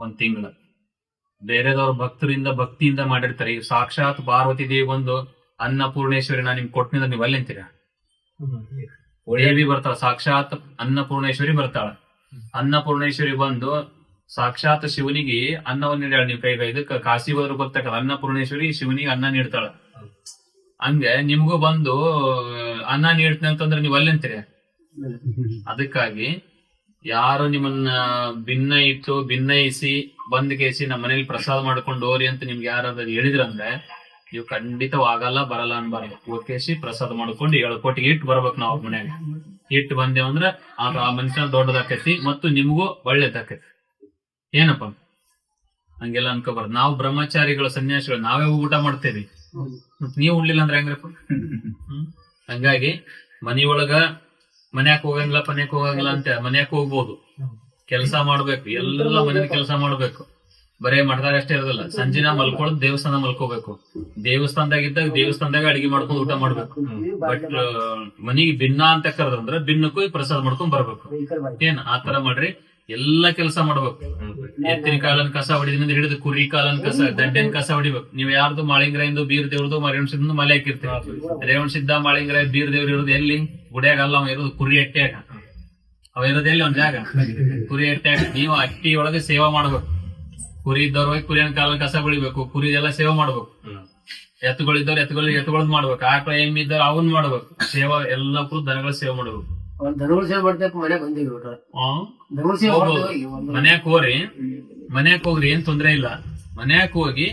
ಒಂದ್ ತಿಂಗಳ. ಬೇರೆದವ್ರ ಭಕ್ತಿಯಿಂದ ಮಾಡಿರ್ತಾರೆ. ಈಗ ಸಾಕ್ಷಾತ್ ಪಾರ್ವತಿ ದೇವಿ ಬಂದು ಅನ್ನಪೂರ್ಣೇಶ್ವರಿ ನಾ ನಿಮ್ಗೆ ಕೊಟ್ಟಿನಿಂದ ನೀವು ಅಲ್ಲಿ ಅಂತೀರ. ದೇವಿ ಬರ್ತಾಳ, ಸಾಕ್ಷಾತ್ ಅನ್ನಪೂರ್ಣೇಶ್ವರಿ ಬರ್ತಾಳ. ಅನ್ನಪೂರ್ಣೇಶ್ವರಿ ಬಂದು ಸಾಕ್ಷಾತ್ ಶಿವನಿಗೆ ಅನ್ನವನ್ನು ನೀಡ್ಯಾಳ. ನೀವು ಕೈಗ ಇದಕ್ಕೆ ಕಾಶಿ ಹೋದ್ರು ಗೊತ್ತಾಗ ಅನ್ನಪೂರ್ಣೇಶ್ವರಿ ಶಿವನಿಗೆ ಅನ್ನ ನೀಡ್ತಾಳ. ಹಂಗೆ ನಿಮ್ಗೂ ಬಂದು ಅನ್ನ ನೀಡ್ತೀನಿ ಅಂತಂದ್ರೆ ನೀವು ಅಲ್ಲಿ ಅಂತೀರಿ. ಅದಕ್ಕಾಗಿ ಯಾರು ನಿಮ್ಮನ್ನ ಭಿನ್ನಯಿಸಿ ಬಂದ್ ಕೇಸಿ ನಮ್ಮ ಮನೇಲಿ ಪ್ರಸಾದ ಮಾಡ್ಕೊಂಡು ಹೋರಿ ಅಂತ ನಿಮ್ಗೆ ಯಾರಾದ್ರೂ ಹೇಳಿದ್ರಂದ್ರೆ ನೀವು ಖಂಡಿತವಾಗಲ್ಲ, ಬರಲ್ಲ ಅನ್ಬಾರ್ದು. ಹೋಗ್ಕೇಸಿ ಪ್ರಸಾದ ಮಾಡ್ಕೊಂಡು 7 ಕೋಟಿಗೆ ಇಟ್ಟು ಬರ್ಬೇಕು. ನಾವು ಮನ್ಯಾಗ ಇಟ್ಟು ಬಂದೇವಂದ್ರ ಆ ಮನುಷ್ಯನ ದೊಡ್ಡದಾಕೈತಿ ಮತ್ತು ನಿಮ್ಗೂ ಒಳ್ಳೇದಾಕೈತಿ. ಏನಪ್ಪ ಹಂಗೆಲ್ಲ ಅನ್ಕೋಬಾರ್ದು. ನಾವು ಬ್ರಹ್ಮಚಾರಿಗಳು, ಸನ್ಯಾಸಿಗಳು, ನಾವೇ ಊಟ ಮಾಡ್ತೇವಿ, ನೀವು ಉಣ್ಲಿಲ್ಲ ಅಂದ್ರೆ ಹೆಂಗ್ರಪ್ಪ? ಹಂಗಾಗಿ ಮನಿಯೊಳಗ ಮನ್ಯಾಕ್ ಹೋಗಂಗಿಲ್ಲ, ಪನ್ಯಾಕ್ ಹೋಗಂಗಿಲ್ಲ ಅಂತ ಮನ್ಯಾಕ್ ಹೋಗ್ಬೋದು. ಕೆಲಸ ಮಾಡ್ಬೇಕು, ಎಲ್ಲ ಮನೇಲಿ ಕೆಲಸ ಮಾಡ್ಬೇಕು. ಬರೇ ಮಠದಾಗ ಅಷ್ಟೇ ಇರೋದಿಲ್ಲ. ಸಂಜಿನ ಮಲ್ಕೊಳ್ಳೋದು ದೇವಸ್ಥಾನ ಮಲ್ಕೋಬೇಕು. ದೇವಸ್ಥಾನದಾಗ ಅಡಿಗೆ ಮಾಡ್ಕೊಂಡು ಊಟ ಮಾಡ್ಬೇಕು. ಬಟ್ ಮನಿಗೆ ಭಿನ್ನ ಅಂತ ಕರೆದಂದ್ರೆ ಭಿನ್ನಕ್ಕೂ ಪ್ರಸಾದ ಮಾಡ್ಕೊಂಡ್ ಬರ್ಬೇಕು. ಏನ್ ಆತರ ಮಾಡ್ರಿ, ಎಲ್ಲಾ ಕೆಲಸ ಮಾಡ್ಬೇಕು. ಎತ್ತಿನ ಕಾಲನ್ ಕಸ ಹೊಡಿದಿಂದ ಹಿಡಿದು ಕುರಿ ಕಾಲನ್ ಕಸ, ದಂಡೆನ್ ಕಸ ಹೊಡಿಬೇಕು. ನೀವ್ ಯಾರ್ದು ಮಾಳಿಂಗರಾಯಿಂದ ಬೀರ್ ದೇವ್ರದು ರೇವಣಸಿದ್ದ ಮಲೆ ಹಾಕಿರ್ತೀವಿ. ರೇವಣಸಿದ್ದ ಮಾಳಿಂಗರಾಯ ಬೀರ್ ದೇವ್ರು ಇರೋದು ಎಲ್ಲಿ? ಗುಡಿಯಾಗ ಅಲ್ಲ, ಅವ ಇರೋದು ಕುರಿ ಅಟ್ಟ್ಯಾಗ. ಅವ ಇರೋದು ಎಲ್ಲಿ? ಒಂದ್ ಜಾಗ ಕುರಿ ಅಟ್ಟ್ಯಾಗ. ನೀವು ಅಟ್ಟಿ ಒಳಗೆ ಸೇವಾ ಮಾಡ್ಬೇಕು. ಕುರಿ ಇದ್ದವ್ರ ಕುರಿಯನ್ ಕಾಲನ್ ಕಸ ಬೆಳಿಬೇಕು, ಕುರಿ ಎಲ್ಲ ಸೇವೆ ಮಾಡ್ಬೇಕು. ಎತ್ತುಗಳಿದ್ದವ್ರು ಎತ್ತುಗಳದ್ ಮಾಡ್ಬೇಕು. ಆಕಳ ಎಮ್ಮಿ ಇದ್ದವ್ರು ಅವನ್ ಮಾಡ್ಬೇಕು. ಸೇವಾ ಎಲ್ಲಕ್ಕೂ ದನಗಳ ಸೇವೆ ಮಾಡ್ಬೇಕು. ಮನ್ಯಾಕ್ ಹೋಗ್ರಿ, ಏನ್ ತೊಂದ್ರೆ ಇಲ್ಲ. ಮನ್ಯಾಕ್ ಹೋಗಿ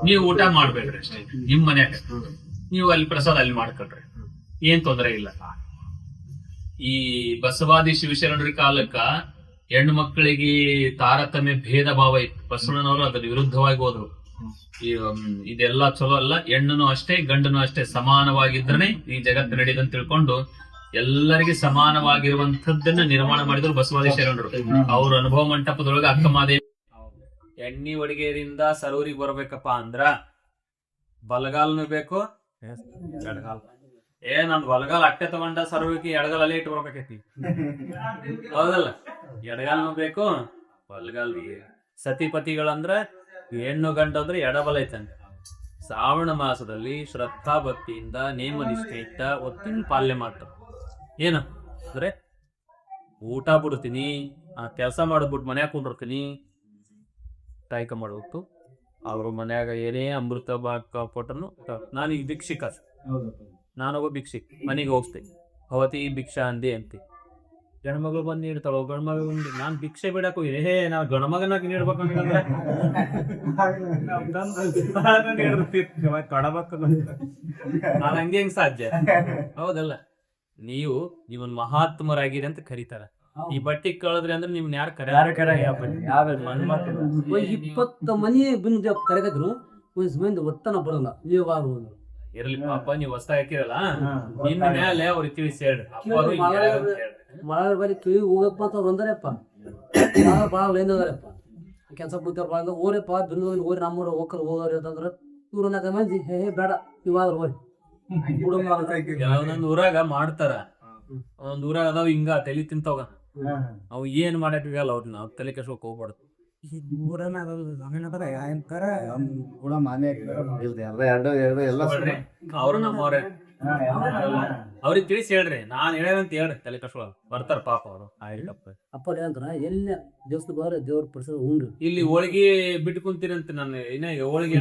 ನೀವು ಊಟ ಮಾಡ್ಬೇಕ್ರಿ ಅಷ್ಟೇ. ನಿಮ್ ಮನ್ಯಾಗ ನೀವು ಅಲ್ಲಿ ಪ್ರಸಾದ ಅಲ್ಲಿ ಮಾಡ್ಕೊಳ್ರಿ, ಏನ್ ತೊಂದರೆ ಇಲ್ಲ. ಈ ಬಸವಾದಿ ಶಿವಶರಣರ ಕಾಲಕ್ಕ ಹೆಣ್ಣು ಮಕ್ಕಳಿಗೆ ತಾರತಮ್ಯ ಭೇದ ಭಾವ ಇತ್ತು. ಬಸವಣ್ಣನವರು ಅದ್ರ ವಿರುದ್ಧವಾಗಿ ಹೋದ್ರು. ಇದೆಲ್ಲ ಚಲೋ ಅಲ್ಲ, ಹೆಣ್ಣನು ಅಷ್ಟೇ ಗಂಡನು ಅಷ್ಟೇ ಸಮಾನವಾಗಿದ್ರನೆ ಈ ಜಗತ್ತು ನಡೆಯದಂತ ತಿಳ್ಕೊಂಡು ಎಲ್ಲರಿಗೆ ಸಮಾನವಾಗಿರುವಂತದ್ದನ್ನ ನಿರ್ಮಾಣ ಮಾಡಿದ್ರು ಬಸವಾದಿ ಶರಣರು. ಅವ್ರ ಅನುಭವ ಮಂಟಪದೊಳಗೆ ಅಕ್ಕಮಾದೇವಿ ಎಣ್ಣಿ ಒಡಿಗೆಯಿಂದ ಸರೂರಿಗೆ ಬರ್ಬೇಕಪ್ಪ ಅಂದ್ರ ಬಲಗಾಲ್ನು ಬೇಕು, ಎಡಗಾಲ್. ನಂದು ಬಲಗಾಲ್ ಅಟ್ಟೆ ತಗೊಂಡ ಸರೂರಿಗೆ ಎಡಗಾಲ್ ಅಲ್ಲೇ ಇಟ್ಟು ಬರ್ಬೇಕೈತಿ, ಹೌದಲ್ಲ? ಎಡಗಾಲ್ನು ಬೇಕು, ಬಲಗಾಲ್. ಸತಿಪತಿಗಳಂದ್ರ ಹೆಣ್ಣು ಗಂಡು ಅಂದ್ರೆ ಎಡಬಲ ಐತಂತೆ. ಶ್ರಾವಣ ಮಾಸದಲ್ಲಿ ಶ್ರದ್ಧಾ ಭಕ್ತಿಯಿಂದ ನೇಮ ನಿಷ್ಠೆಯಿಂದ ಒತ್ತಿನ ಪಾಲನೆ ಮಾಡ್ತಾರೆ. ಏನು ಅಂದ್ರೆ ಊಟ ಬಿಡ್ತೀನಿ, ಕೆಲಸ ಮಾಡ್ಬಿಟ್ಟು ಮನ್ಯಾಗ ಕುಂಡಿರ್ತೀನಿ, ಕಾಯ್ಕ ಮಾಡ್ಬಿಟ್ಟು ಅವ್ರ ಮನ್ಯಾಗ ಏನೇ ಅಮೃತ ಕೊಟ್ಟನು. ನಾನೀಗ ಭಿಕ್ಷಿಕ, ನಾನೊಬ್ಬ ಭಿಕ್ಷಿಕ್, ಮನೆಗೆ ಹೋಗ್ತೇನೆ. ಅವತ್ತಿ ಭಿಕ್ಷಾ ಅಂದಿ ಅಂತಿ ಗಣಮಗಳು ಬಂದು ನೀಡ್ತಾಳ. ಗಣಮಗ ನಾನ್ ಭಿಕ್ಷೆ ಬಿಡಕ್ ಹೋಗಿ ನಾವ್ ಗಣಮಗನಾಗ ನೀಡ್ಬೇಕು ನಾನ್ ಹಂಗೆ ಹೆಂಗ್ ಸಾಧ್ಯ? ಹೌದಲ್ಲ? ನೀವನ್ ಮಹಾತ್ಮರಾಗಿರಿ ಅಂತ ಕರೀತಾರ. ಈ ಬಟ್ಟಿ ಕಳದ್ರಿ ಅಂದ್ರೆ ನಿಮ್ನ ಯಾರು ಕರ 20 ಮನಿ ಬಂದು ಕರೆಗದ್ರು ಒತ್ತನ ಬರಲ್ಲ. ಇರ್ಲಿ ಪಾಪ, ನೀವ್ ಹೊಸ ಹಾಕಿರಲ್ಲ, ಇನ್ ಮೇಲೆ ಅವ್ರಿಗೆ ತಿಳಿಸಿ ಹೇಳ್ರಿ. ಮಳೆ ಬರೀ ಕಿವಿ ಹೋಗಪ್ಪ ಅಂತ ಬಂದರಪ್ಪ, ಭಾಳ ಏನದಾರಪ್ಪ ಕೆಲಸ ಬುದ್ಧ ಬಂದ ಓರಪ್ಪ ಬಿಂದು ಓರಿ ನಮ್ಮೂರ ಹೋಗ್ಕರ್ ಹೋಗೋರಿ ಅಂತಂದ್ರ ಇವ್ರನ್ನ ಮಂದಿ ಬೇಡ ಇವಾದ್ರು ಓರಿ ಒಂದೊಂದ್ ಊರಾಗ ಮಾಡ್ತಾರ. ಒಂದೊಂದ್ ಊರಾಗ ಅದಾವ ಹಿಂಗ ತಲಿ ತಿಂತವಾಗ ಅವ್ ಏನ್ ಮಾಡಲ್ಲ. ಅವ್ರನ್ನ ತಲೆ ಕೆಸಕ್ ಹೋಗ್ಬಾರ್ದು. ಅವ್ರು ನಮ್ಮವ್ರೆ, ಅವ್ರಿಗೆ ತಿಳಿಸಿ ಹೇಳ್ರಿ. ನಾನ್ ಹೇಳಂತ ಹೇಳ್ರಿ, ತಲೆ ಕಷ್ಟ ಬರ್ತಾರ ಪಾಪ ಅವರು. ಅಪ್ಪ ಏನಂತಾರ ಎಲ್ಲ ದೇವಸ್ಥಾನ ಬರ ದೇವ್ರ ಪ್ರಸಾದ ಉಂಡ್ರಿ. ಇಲ್ಲಿ ಹೋಳಿಗೆ ಬಿಟ್ಟು ಕುಂತೀರಂತ. ನಾನು ಇನ್ನ ಹೋಳಿಗೆ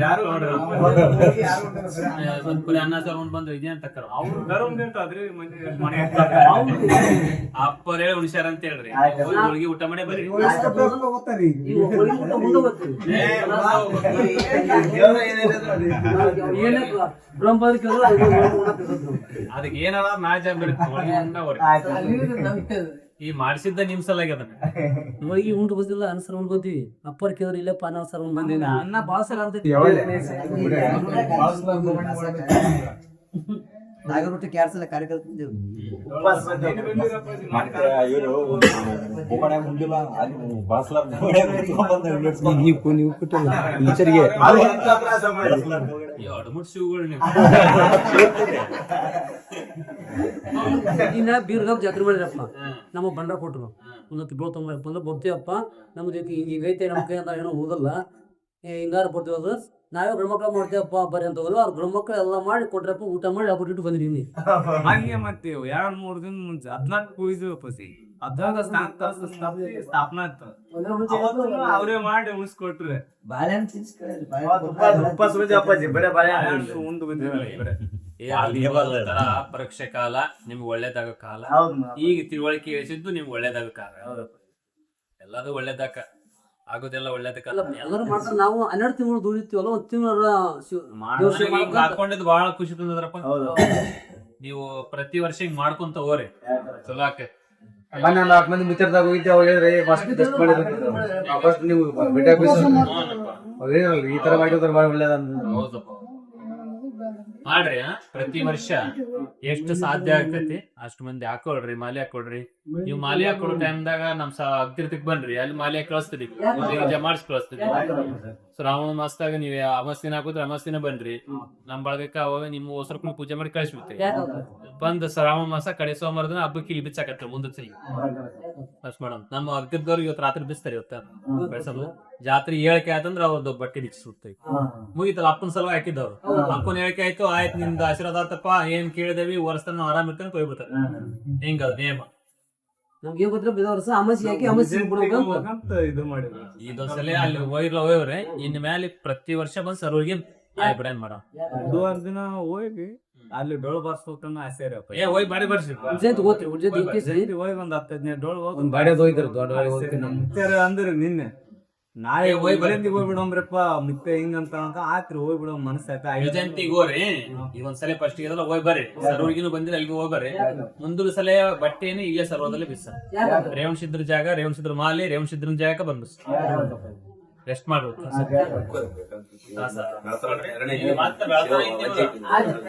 ಅನ್ನ ಸಾರ್ ಉಂಡ್ ಬಂದ್ರೆ ಇದೇ ಅಂತ ಅಪ್ಪರೇ ಉಳಿಸ್ಯಾರ ಅಂತ ಹೇಳ್ರಿ. ಹೋಳಿಗೆ ಊಟ ಮಾಡಿ ಬರ್ರಿ. ಅದಕ್ಕೆ ಏನಾರ ಮ್ಯಾಚ್ ಈ ಮಾಡಿಸಿದ್ದ ನಿಮ್ ಸಲಾಗಿ ಅದನ್ನ ಹೋಳಿಗೆ ಉಂಟು ಬಂದಿಲ್ಲ, ಅನ್ಸರ್ ಉಂಡ್ ಬಂದಿವಿ. ಅಪ್ಪರ್ ಕೇಳಿದ್ರೆ ಇಲ್ಲಪ್ಪ ಅನ್ನ ಸರ್ ಉಂಡ್ ಬಂದಿನ ಅನ್ನ ಬಾಳ ಸಲ ಆಗ್ತೈತಿ. ನಾಗರೊಟ್ಟಿ ಕ್ಯಾರ್ಸಲ್ಲ ಕಾರ್ಯಕರ್ತ ನೀವು ಕೊಟ್ಟಿಲ್ಲ ಟೀಚರ್ಗೆ ಇನ್ನ ಬೀರ್ಗಾವ್ ಜಾತ್ರೆ ಮಾಡಿರಪ್ಪ ನಮ್ಮ ಬಂಡ ಕೊಟ್ಟರು ಒಂದು ತಿಂಗಳು ಬಂದ್ರೆ ಬರ್ತೀವಪ್ಪ ನಮ್ದು ಈಗೈತೆ ನಮ್ಮ ಕೈ ಅಂತ ಏನೋ ಓದಲ್ಲ ಹಿಂಗಾರ ಬರ್ತೀವಿ ಅದು ನಾವೇ ಗಂಡ್ಮಕ್ಳು ಮಾಡ್ತೇವಪ್ಪ ಬರ್ರಿ ಅಂತ ಹೋದ್ರು ಅವ್ರು ಗಂಡ್ಮಕ್ಳು ಎಲ್ಲ ಮಾಡಿ ಕೊಟ್ರಪ್ಪ ಊಟ ಮಾಡಿ ಹಬ್ಬ ಇಟ್ಟು ಬಂದಿದ್ದೀನಿ ಹಂಗೆ ಮತ್ತೆ 2-3 ದಿನ ಮುಂಚೆ 14 ಕೂಯ್ದು ಪಸಿ ಅದಾಗ ಸ್ಥಾಪನಾ ಅವರೇ ಮಾಡಿ ಉಳಿಸ್ಕೊಟ್ರೆ ಪರೀಕ್ಷೆ ಕಾಲ ನಿಮ್ಗೆ ಒಳ್ಳೇದಾಗ ಕಾಲ ಈಗ ತಿಳುವಳಿಕೆ ಇಳಿಸಿದ್ದು ನಿಮ್ಗೆ ಒಳ್ಳೇದಾಗ ಕಾಲ ಎಲ್ಲದೂ ಒಳ್ಳೇದಾಕ ಆಗೋದೆಲ್ಲ ಒಳ್ಳೇದಕ್ಕಲ್ಲ ಎಲ್ಲರೂ ಮಾಡ್ತಾರೆ ನಾವು 12 ತಿಂಗಳು ದುಡಿತೀವಲ್ಲ ಒಂದು ತಿಂಗಳ ಹಾಕೊಂಡಿದ್ದು ಬಹಳ ಖುಷಿ ತಂದ್ರಪ್ಪ ನೀವು ಪ್ರತಿ ವರ್ಷ ಹಿಂಗ್ ಮಾಡ್ಕೊಂತ ಹೋರಿ ಚಲೋ ಆಕೈತಿ ಮೊನ್ನೆ 4 ಮಂದಿ ಮಿತ್ರದಾಗ ಹೋಗಿದ್ದೆ ಅವ್ರು ಹೇಳಿದ್ರೆ ಫಸ್ಟ್ ಟೆಸ್ಟ್ ಮಾಡಿದ್ರು ಫಸ್ಟ್ ನೀವು ಭೇಟಿ ಆಗ್ಬೇಕು ಈ ತರ ಮಾಡಿದ್ರೆ ಬಹಳ ಒಳ್ಳೇದ ಹೌದಪ್ಪ ಮಾಡ್ರಿ ಪ್ರತಿ ವರ್ಷ ಎಷ್ಟು ಸಾಧ್ಯ ಆಗ್ತೈತಿ ಅಷ್ಟು ಮಂದಿ ಹಾಕೊಳ್ರಿ ಮಾಲೆ ಹಾಕೊಳ್ರಿ ನೀವು ಮಾಲೆ ಹಾಕೊಳ್ಳೋ ಟೈಮ್ದಾಗ ನಮ್ ಅಗ್ತಿರ್ತಕ್ ಬನ್ರಿ ಅಲ್ಲಿ ಮಾಲೆ ಕಳಿಸ್ತೀರಿ ಮಾಡಿಸಿ ಕಳಿಸ್ತೀರಿ ಶ್ರಾವಣ ಮಾಸದಾಗ ನೀವ್ ಅಮಾಸ್ತಿನ ಹಾಕೋದ್ರೆ ಅಮಾಸ್ತಿನ ಬನ್ರಿ ನಮ್ ಬಳಗಕ್ಕ ಅವಾಗ ನಿಮ್ಮ ಹೊಸರ್ಕೊಂಡು ಪೂಜೆ ಮಾಡಿ ಕಳಿಸ್ಬಿಡ್ತೀವಿ ಬಂದ್ ಶ್ರಾವಣ ಮಾಸ ಕಡೆ ಸೋಮವಾರ ದಿನ ಹಬ್ಬಕ್ಕೆ ಇಲ್ಲಿ ಬಿಚ್ಚಾಕತ್ತ ಮುಂದೆ ಸರಿ ಅಷ್ಟ್ ಮೇಡಮ್ ನಮ್ಮ ಅಗ್ತಿರ್ದವ್ರು ಇವತ್ತು ರಾತ್ರಿ ಬಿಸ್ತಾರೆ ಇವತ್ತ ಬೆಳ್ಸೋದು ಜಾತ್ರೆ ಹೇಳಿಕೆ ಆಯ್ತಂದ್ರ ಅವ್ರದ್ದು ಬಟ್ಟೆ ಬಿಚ್ಚಿಸುತ್ತೆ ಮುಗಿತಲ್ಲ ಅಪ್ಪನ ಸಲುವಾಗಿ ಹಾಕಿದ್ದವ್ರು ಅಪ್ಪನ ಹೇಳಿಕೆ ಆಯ್ತು ಆಯ್ತು ನಿಮ್ದು ಆಶೀರ್ವಾದ ಆತಪ್ಪ ಏನ್ ಕೇಳಿದೇವಿ ವರ್ಷ ನಾವು ಆರಾಮ್ ಇರ್ತಾನೆ ಕೊಯ್ಬಿಡ್ತಾರೆ ಹಿಂಗದ ನೇಮ ನಮ್ಗೆ ಗೊತ್ತಿರ ವರ್ಷ ಅಮಾಸಿ ಹಾಕಿ ಅಮಾಸಿ ಇದು ಮಾಡಿದ್ರು ಇದೊಂದ್ಸಲ ಅಲ್ಲಿ ಹೋಯ್ರವ್ರೆ ಇನ್ ಮೇಲೆ ಪ್ರತಿ ವರ್ಷ ಬಂದ್ ಸರ್ವರ್ಗೆ ಆಯ್ಬಿಡೇನ್ ಮೇಡಮ್ 2 ದಿನ ಹೋಗಿ ಅಲ್ಲಿ ಡೋಳು ಬರ್ಸ್ಬೇಕನ್ನ ಆಸೆ ರೀ ಏ ಹೋಯ್ ಬಾಡಿ ಬರ್ಸಿ ಹೋಗಿ ಒಂದ್ 10-15 ಡೋಳು ಒಂದು ಬಾಡಿ ಹೋಯ್ತಾರೆ ದೊಡ್ಡ ಅಂದ್ರೆ ನಿನ್ನೆ ನಾಳೆ ಹೋಗಿ ಬಲಿಂದಿಗೆ ಹೋಗ್ಬಿಡಮ್ರಪ್ಪ ಮತ್ತೆ ಹಿಂಗಂತ ಆತ್ರಿ ಹೋಗ್ಬಿಡೋ ಮನಸ್ಸಾಯ್ತಾ ಜಯಂತಿಗೆ ಹೋಗ್ರಿ ಈಗ ಒಂದ್ಸಲ ಫಸ್ಟ್ ಇದೆಲ್ಲ ಹೋಗಿ ಬರ್ರಿ ಸರ್ವರ್ಗಿನೂ ಬಂದಿರ ಅಲ್ಲಿಗೆ ಹೋಗಿ ಬರ್ರಿ ಮುಂದಿನ ಸಲ ಬಟ್ಟೆನೇ ಇಲ್ಲೇ ಸರ್ವದಲ್ಲಿ ಬಿಸ ರೇವಣಸಿದ್ರ ಜಾಗ ರೇವಣಸಿದ್ರ ಮಾಲಿ ರೇವಣಸಿದ್ರ ಜಾಗಕ್ಕೆ ಬಂದ್ ರೆಸ್ಟ್ ಮಾಡ್ಬೇಕು